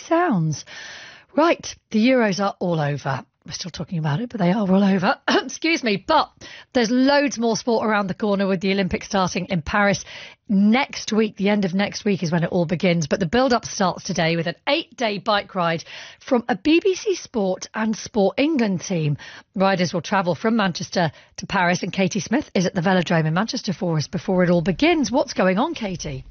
sounds. Right, the Euros are all over. We're still talking about it, but they are all over. Excuse me. But there's loads more sport around the corner with the Olympics starting in Paris next week. The end of next week is when it all begins. But the build-up starts today with an 8-day bike ride from a BBC Sport and Sport England team. Riders will travel from Manchester to Paris, and Katie Smith is at the Velodrome in Manchester for us before it all begins. What's going on, Katie?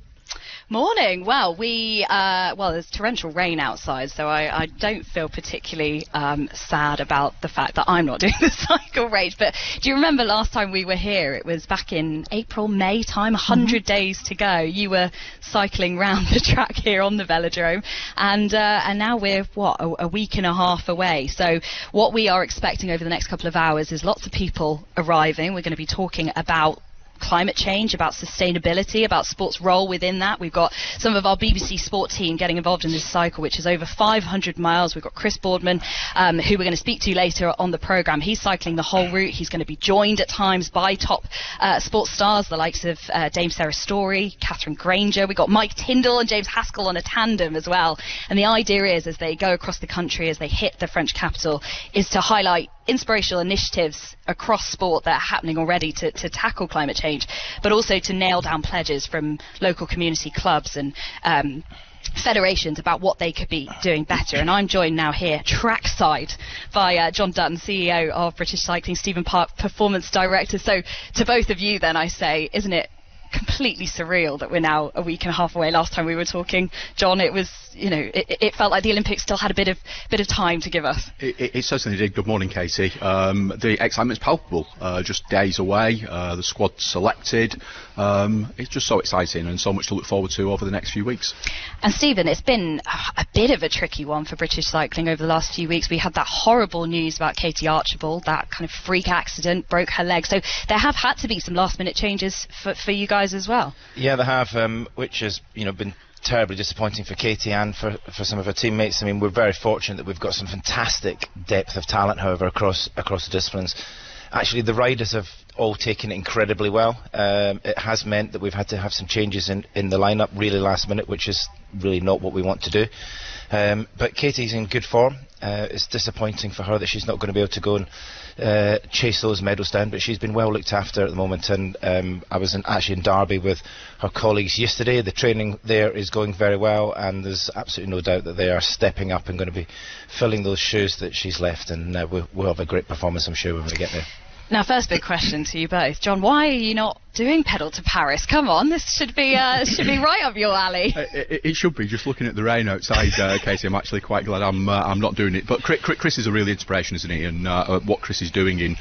Morning. Well, there's torrential rain outside, so I don't feel particularly sad about the fact that I'm not doing the cycle race. But do you remember last time we were here? It was back in April, May time, 100 days to go. You were cycling round the track here on the Velodrome, and now we're a week and a half away. So what we are expecting over the next couple of hours is lots of people arriving. We're going to be talking about climate change, about sustainability, about sport's role within that. We've got some of our BBC Sport team getting involved in this cycle, which is over 500 miles. We've got Chris Boardman, who we're going to speak to later on the programme. He's cycling the whole route. He's going to be joined at times by top sports stars, the likes of Dame Sarah Storey, Catherine Granger. We've got Mike Tyndall and James Haskell on a tandem as well. And the idea is, as they go across the country, as they hit the French capital, is to highlight inspirational initiatives across sport that are happening already to tackle climate change, but also to nail down pledges from local community clubs and federations about what they could be doing better. And I'm joined now here trackside by John Dutton, CEO of British Cycling, Stephen Park, Performance Director. So to both of you then I say, isn't it completely surreal that we're now a week and a half away? Last time we were talking, John, it was, it felt like the Olympics still had a bit of time to give us. It certainly did. Good morning, Katie. The excitement's palpable. Just days away. The squad selected. It's just so exciting and so much to look forward to over the next few weeks. And Stephen, it's been a bit of a tricky one for British cycling over the last few weeks. We had that horrible news about Katie Archibald, that kind of freak accident, broke her leg. So there have had to be some last-minute changes for you guys as well. Yeah, they have, which has been terribly disappointing for Katie and for some of her teammates. I mean, we're very fortunate that we've got some fantastic depth of talent, however, across the disciplines. Actually, the riders have all taken it incredibly well. It has meant that we've had to have some changes in the lineup really last minute, which is really not what we want to do. But Katie's in good form. It's disappointing for her that she's not going to be able to go and chase those medals down, but she's been well looked after at the moment. And I was actually in Derby with her colleagues yesterday. The training there is going very well, and there's absolutely no doubt that they are stepping up and going to be filling those shoes that she's left, and we'll have a great performance, I'm sure, when we get there. Now, first big question to you both. John, why are you not doing Pedal to Paris? Come on, this should be right up your alley. It should be. Just looking at the rain outside, Katie, I'm actually quite glad I'm not doing it. But Chris is a really inspiration, isn't he? And what Chris is doing in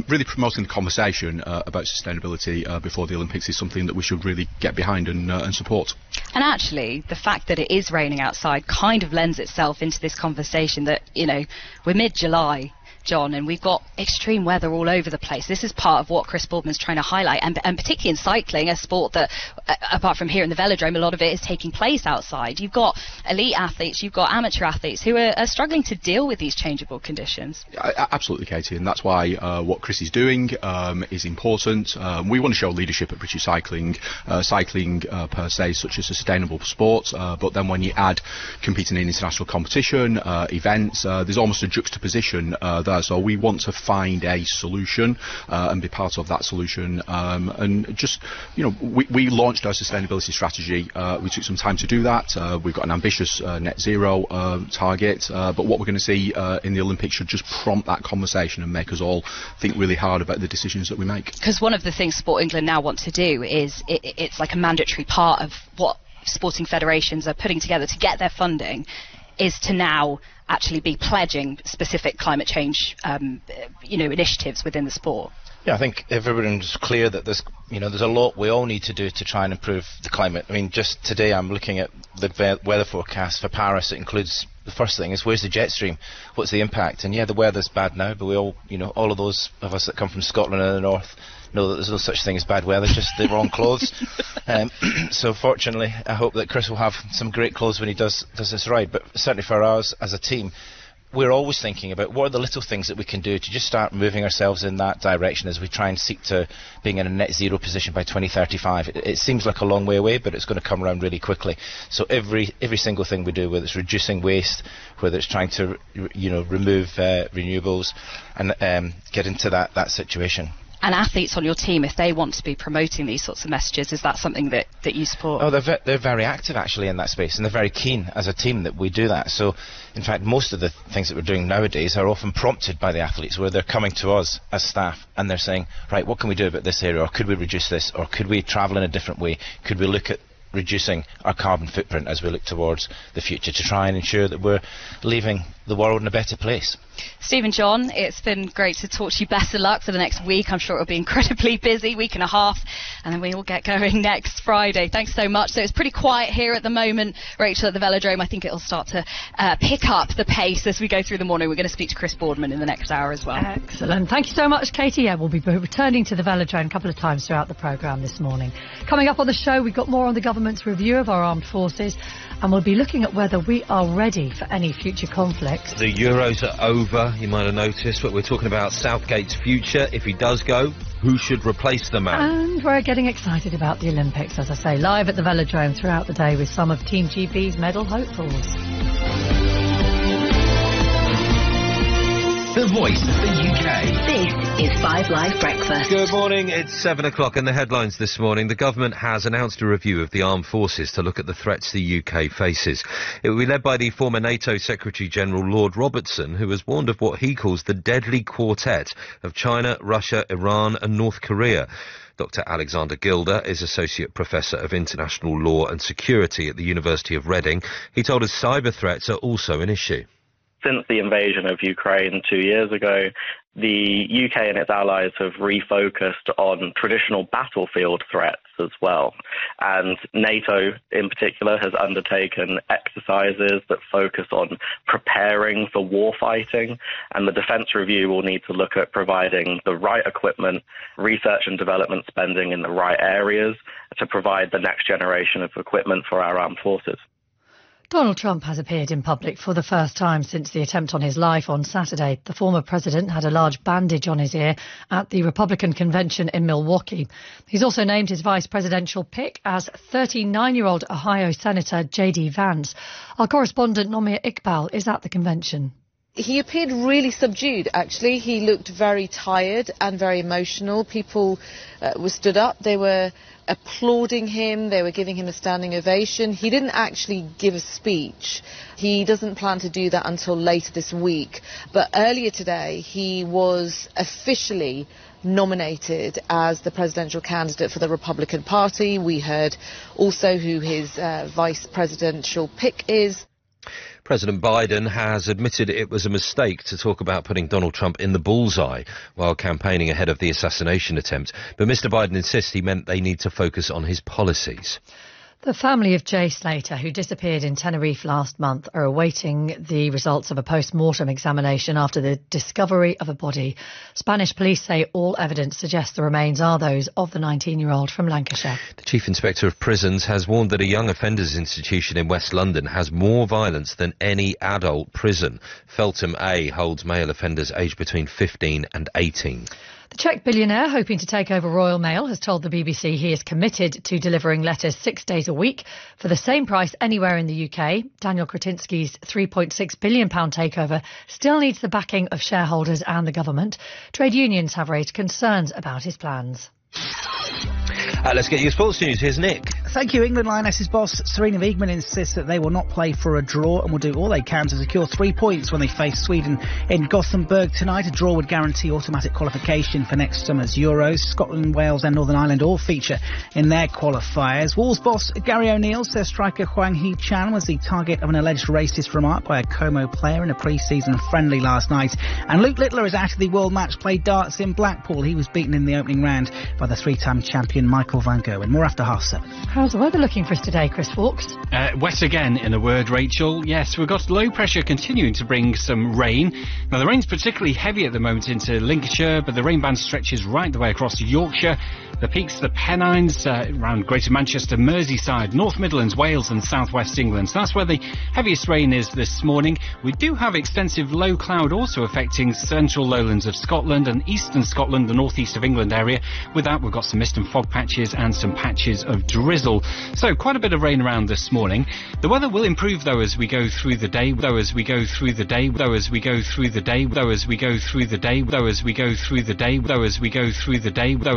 really promoting the conversation about sustainability before the Olympics is something that we should really get behind and support. And actually, the fact that it is raining outside kind of lends itself into this conversation that, we're mid-July, John, and we've got extreme weather all over the place. This is part of what Chris Boardman's trying to highlight, and particularly in cycling, a sport that, apart from here in the Velodrome, a lot of it is taking place outside. You've got elite athletes, you've got amateur athletes who are struggling to deal with these changeable conditions. Absolutely, Katie, and that's why what Chris is doing is important. We want to show leadership at British Cycling. Cycling per se is such a sustainable sport, but then when you add competing in international competition, events, there's almost a juxtaposition there. So we want to find a solution and be part of that solution. And just, we launched our sustainability strategy. We took some time to do that. We've got an ambitious net zero target. But what we're going to see in the Olympics should just prompt that conversation and make us all think really hard about the decisions that we make. Because one of the things Sport England now want to do is it's like a mandatory part of what sporting federations are putting together to get their funding, is to now actually be pledging specific climate change, initiatives within the sport. Yeah, I think everyone's clear that there's a lot we all need to do to try and improve the climate. I mean, just today I'm looking at the weather forecast for Paris. It includes, the first thing is, where's the jet stream? What's the impact? And yeah, the weather's bad now, but we all, all of those of us that come from Scotland and the north know that there's no such thing as bad weather, just the wrong clothes. So fortunately, I hope that Chris will have some great clothes when he does this ride. But certainly for us as a team, we're always thinking about what are the little things that we can do to just start moving ourselves in that direction as we try and seek to being in a net zero position by 2035. It seems like a long way away, but it's going to come around really quickly. So every single thing we do, whether it's reducing waste, whether it's trying to remove renewables and get into that situation. And athletes on your team, if they want to be promoting these sorts of messages, is that something that you support? Oh, they're very active actually in that space, and they're very keen as a team that we do that. So, in fact, most of the things that we're doing nowadays are often prompted by the athletes, where they're coming to us as staff and they're saying, right, what can we do about this area, or could we reduce this, or could we travel in a different way, could we look at reducing our carbon footprint as we look towards the future to try and ensure that we're leaving the world in a better place. Stephen, John, it's been great to talk to you. Best of luck for the next week. I'm sure it'll be incredibly busy, week and a half, and then we all get going next Friday. Thanks so much. So it's pretty quiet here at the moment, Rachel, at the Velodrome. I think it'll start to pick up the pace as we go through the morning. We're going to speak to Chris Boardman in the next hour as well. Excellent. Thank you so much, Katie. Yeah, we'll be returning to the Velodrome a couple of times throughout the programme this morning. Coming up on the show, we've got more on the government's review of our armed forces, and we'll be looking at whether we are ready for any future conflicts. The Euros are over, you might have noticed, but we're talking about Southgate's future. If he does go, who should replace the man? And we're getting excited about the Olympics, as I say, live at the Velodrome throughout the day with some of Team GB's medal hopefuls. The voice of the UK. This is 5 Live Breakfast. Good morning, it's 7 o'clock and the headlines this morning. The government has announced a review of the armed forces to look at the threats the UK faces. It will be led by the former NATO Secretary-General Lord Robertson, who has warned of what he calls the deadly quartet of China, Russia, Iran and North Korea. Dr. Alexander Gilder is Associate Professor of International Law and Security at the University of Reading. He told us cyber threats are also an issue. Since the invasion of Ukraine 2 years ago, the UK and its allies have refocused on traditional battlefield threats as well. And NATO, in particular, has undertaken exercises that focus on preparing for warfighting. And the Defence Review will need to look at providing the right equipment, research and development spending in the right areas to provide the next generation of equipment for our armed forces. Donald Trump has appeared in public for the first time since the attempt on his life on Saturday. The former president had a large bandage on his ear at the Republican convention in Milwaukee. He's also named his vice presidential pick as 39-year-old Ohio Senator J.D. Vance. Our correspondent Nomia Iqbal is at the convention. He appeared really subdued, actually. He looked very tired and very emotional. People were stood up. They were applauding him. They were giving him a standing ovation. He didn't actually give a speech. He doesn't plan to do that until later this week. But earlier today, he was officially nominated as the presidential candidate for the Republican Party. We heard also who his vice presidential pick is. President Biden has admitted it was a mistake to talk about putting Donald Trump in the bullseye while campaigning ahead of the assassination attempt. But Mr. Biden insists he meant they need to focus on his policies. The family of Jay Slater, who disappeared in Tenerife last month, are awaiting the results of a post-mortem examination after the discovery of a body. Spanish police say all evidence suggests the remains are those of the 19-year-old from Lancashire. The Chief Inspector of Prisons has warned that a young offenders institution in West London has more violence than any adult prison. Feltham A holds male offenders aged between 15 and 18. The Czech billionaire, hoping to take over Royal Mail, has told the BBC he is committed to delivering letters 6 days a week for the same price anywhere in the UK. Daniel Kretinsky's £3.6 billion takeover still needs the backing of shareholders and the government. Trade unions have raised concerns about his plans. Let's get your sports news. Here's Nick. Thank you. England Lionesses boss Serena Wiegmann insists that they will not play for a draw and will do all they can to secure 3 points when they face Sweden in Gothenburg tonight. A draw would guarantee automatic qualification for next summer's Euros. Scotland, Wales and Northern Ireland all feature in their qualifiers. Wolves boss Gary O'Neill says striker Hwang Hee-chan was the target of an alleged racist remark by a Como player in a pre-season friendly last night. And Luke Littler is out of the World Match Play darts in Blackpool. He was beaten in the opening round by the 3-time champion Michael van Gerwen. More after 7:30. How's the weather looking for us today, Chris Fawkes? Wet again, in a word, Rachel. Yes, we've got low pressure continuing to bring some rain. Now, the rain's particularly heavy at the moment into Lincolnshire, but the rain band stretches right the way across Yorkshire. The peaks, the Pennines, around Greater Manchester, Merseyside, North Midlands, Wales and South West England. So that's where the heaviest rain is this morning. We do have extensive low cloud also affecting central lowlands of Scotland and eastern Scotland, the northeast of England area. With that, we've got some mist and fog patches and some patches of drizzle. So quite a bit of rain around this morning. The weather will improve though as we go through the day, though as we go through the day, though as we go through the day, though as we go through the day, though as we go through the day, though as we go through the day, though